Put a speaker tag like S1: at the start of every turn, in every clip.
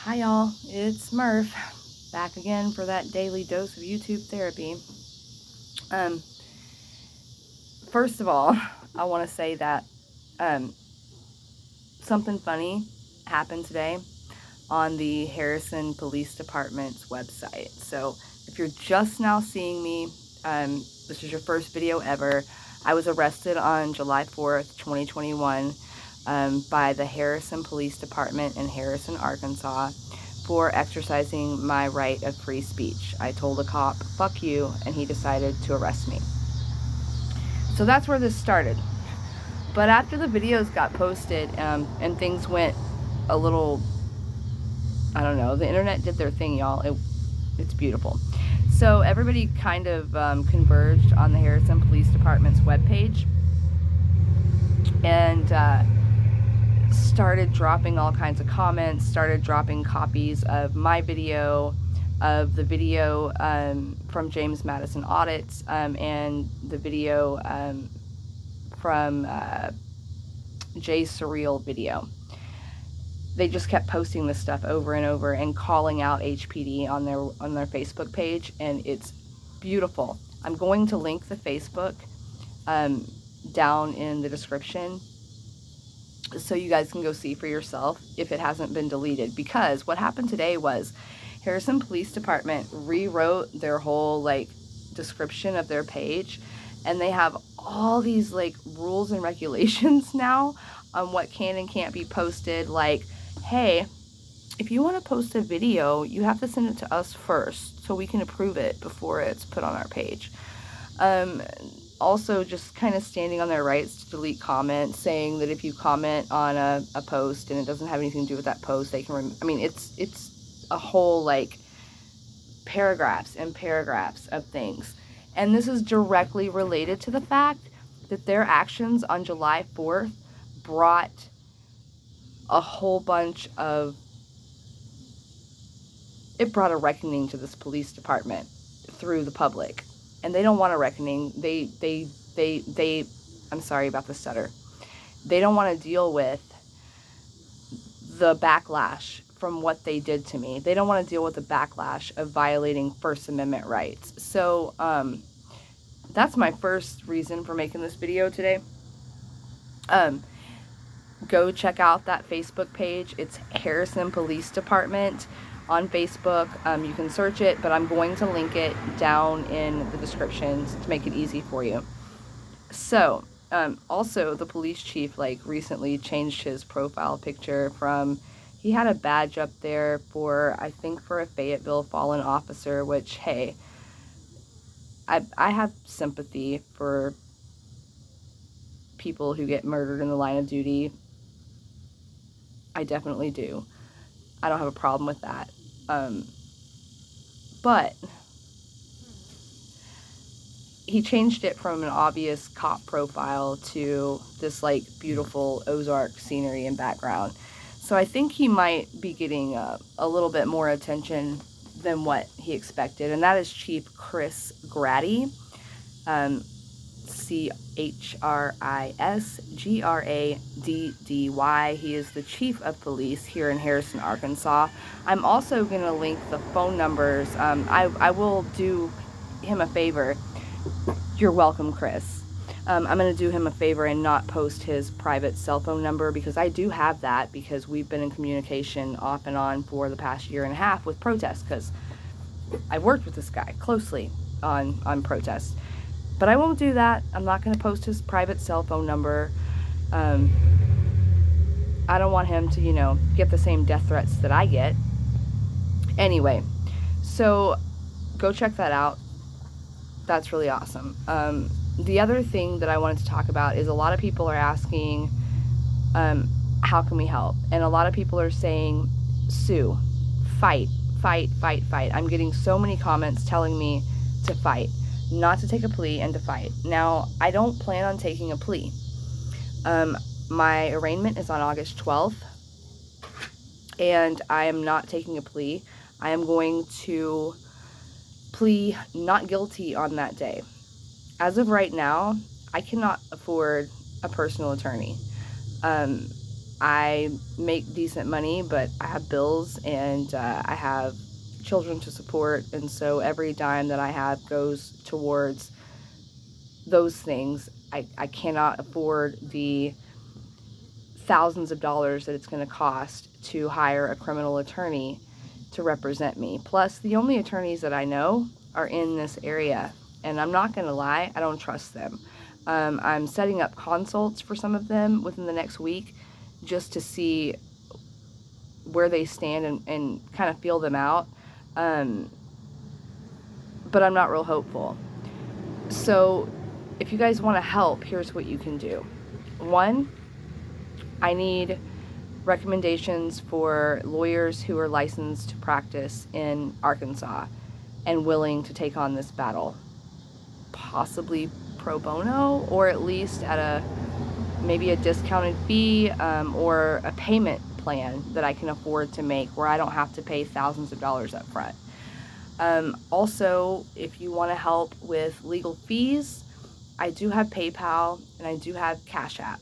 S1: Hi y'all, it's Murph, back again for that daily dose of YouTube therapy. First of all, I want to say that something funny happened today on the Harrison Police Department's website. So if you're just now seeing me, this is your first video ever. I was arrested on July 4th, 2021 by the Harrison Police Department in Harrison, Arkansas for exercising my right of free speech. I told a cop, fuck you, and he decided to arrest me. So that's where this started. But after the videos got posted and things went a little, I don't know, the internet did their thing, y'all. It's beautiful. So everybody kind of converged on the Harrison Police Department's webpage and started dropping all kinds of comments, started dropping copies of my video, of the video from James Madison Audits, and the video from Jay's Surreal video. They just kept posting this stuff over and over and calling out HPD on their Facebook page, and it's beautiful. I'm going to link the Facebook down in the description so you guys can go see for yourself if it hasn't been deleted, because what happened today was Harrison Police Department rewrote their whole description of their page, and they have all these rules and regulations now on what can and can't be posted. Like, hey, if you want to post a video, you have to send it to us first so we can approve it before it's put on our page. Also just kind of standing on their rights to delete comments, saying that if you comment on a post and it doesn't have anything to do with that post, they can it's a whole paragraphs and paragraphs of things. And this is directly related to the fact that their actions on July 4th brought a whole bunch of, it brought a reckoning to this police department through the public. And they don't want a reckoning. I'm sorry about the stutter. They don't want to deal with the backlash from what they did to me. They don't want to deal with the backlash of violating First Amendment rights. So, that's my first reason for making this video today. Go check out that Facebook page. It's Harrison Police Department on Facebook. You can search it, but I'm going to link it down in the descriptions to make it easy for you. So, also the police chief recently changed his profile picture from, he had a badge up there for, I think, for a Fayetteville fallen officer, which, hey, I have sympathy for people who get murdered in the line of duty. I definitely do. I don't have a problem with that. But he changed it from an obvious cop profile to this beautiful Ozark scenery and background. So I think he might be getting a little bit more attention than what he expected, and that is Chief Chris Grady, CHRISGRADDY. He is the chief of police here in Harrison, Arkansas. I'm also going to link the phone numbers. I will do him a favor. You're welcome, Chris. I'm going to do him a favor and not post his private cell phone number, because I do have that, because we've been in communication off and on for the past year and a half with protests, because I've worked with this guy closely on protests. But I won't do that. I'm not going to post his private cell phone number. I don't want him to, get the same death threats that I get. Anyway, so go check that out. That's really awesome. The other thing that I wanted to talk about is a lot of people are asking, how can we help? And a lot of people are saying, sue, fight, fight, fight, fight. I'm getting so many comments telling me to fight, not to take a plea, and to fight. Now, I don't plan on taking a plea. My arraignment is on August 12th, and I am not taking a plea. I am going to plea not guilty on that day. As of right now, I cannot afford a personal attorney. I make decent money, but I have bills, and I have children to support, and so every dime that I have goes towards those things. I cannot afford the thousands of dollars that it's going to cost to hire a criminal attorney to represent me. Plus, the only attorneys that I know are in this area, and I'm not going to lie, I don't trust them. I'm setting up consults for some of them within the next week just to see where they stand and kind of feel them out. But I'm not real hopeful. So if you guys want to help, here's what you can do. One, I need recommendations for lawyers who are licensed to practice in Arkansas and willing to take on this battle. Possibly pro bono, or at least at maybe a discounted fee, or a payment plan that I can afford to make where I don't have to pay thousands of dollars up front. Also, if you want to help with legal fees, I do have PayPal and I do have Cash App.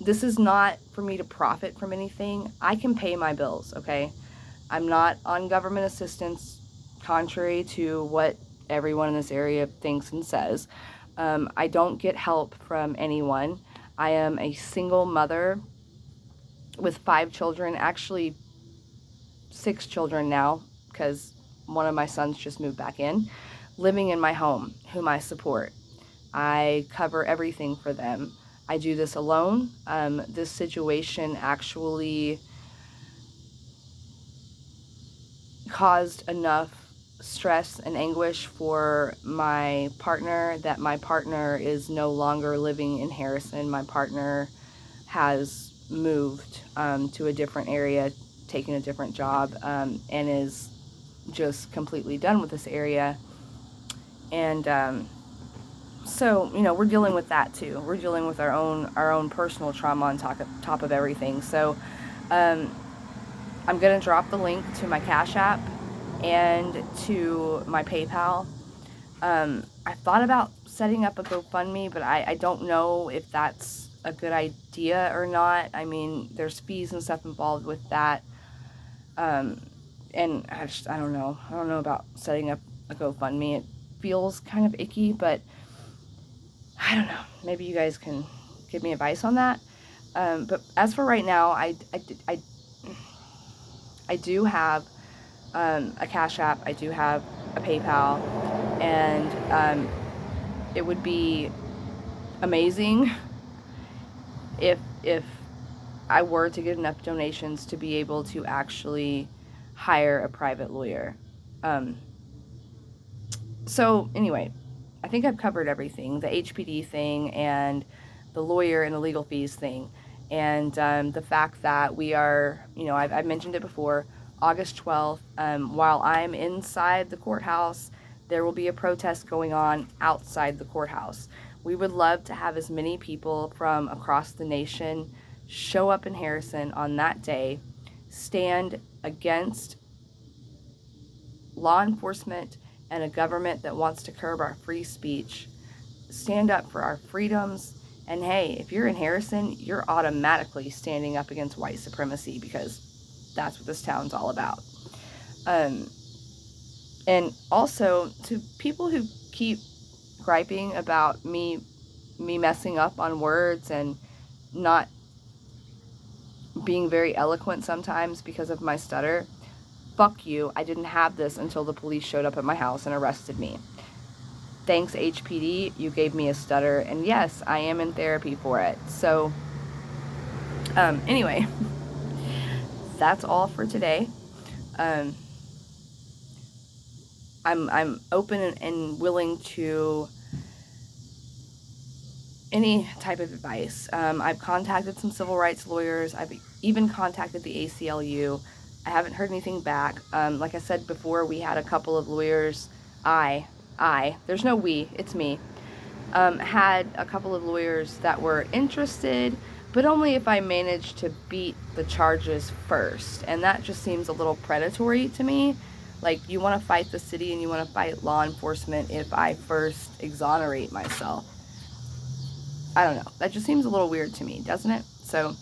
S1: This is not for me to profit from anything. I can pay my bills, okay? I'm not on government assistance, contrary to what everyone in this area thinks and says. I don't get help from anyone. I am a single mother with 5 children, actually 6 children now, because one of my sons just moved back in, living in my home, whom I support. I cover everything for them. I do this alone. This situation actually caused enough stress and anguish for my partner that my partner is no longer living in Harrison. My partner has moved to a different area, taken a different job, and is just completely done with this area. And so, you know, we're dealing with that too. We're dealing with our own personal trauma on top of everything. So I'm going to drop the link to my Cash App and to my PayPal. I thought about setting up a GoFundMe, but I don't know if that's a good idea or not. I mean, there's fees and stuff involved with that. And I don't know. I don't know about setting up a GoFundMe. It feels kind of icky, but I don't know. Maybe you guys can give me advice on that. But as for right now, I do have a Cash App. I do have a PayPal, and it would be amazing if I were to get enough donations to be able to actually hire a private lawyer. So anyway, I think I've covered everything, the HPD thing and the lawyer and the legal fees thing. And the fact that we are, you know, I've mentioned it before, August 12th, while I'm inside the courthouse, there will be a protest going on outside the courthouse. We would love to have as many people from across the nation show up in Harrison on that day, stand against law enforcement and a government that wants to curb our free speech, stand up for our freedoms. And hey, if you're in Harrison, you're automatically standing up against white supremacy, because that's what this town's all about. And also, to people who keep griping about me messing up on words and not being very eloquent sometimes because of my stutter, fuck you. I didn't have this until the police showed up at my house and arrested me. Thanks, HPD, you gave me a stutter, and yes, I am in therapy for it. So, anyway, that's all for today. I'm open and willing to any type of advice. I've contacted some civil rights lawyers. I've even contacted the ACLU. I haven't heard anything back. Like I said before, we had a couple of lawyers. There's no we, it's me. Had a couple of lawyers that were interested, but only if I managed to beat the charges first. And that just seems a little predatory to me. Like, you want to fight the city and you want to fight law enforcement if I first exonerate myself. I don't know. That just seems a little weird to me, doesn't it? So, all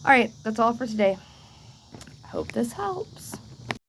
S1: right, that's all for today. Hope this helps.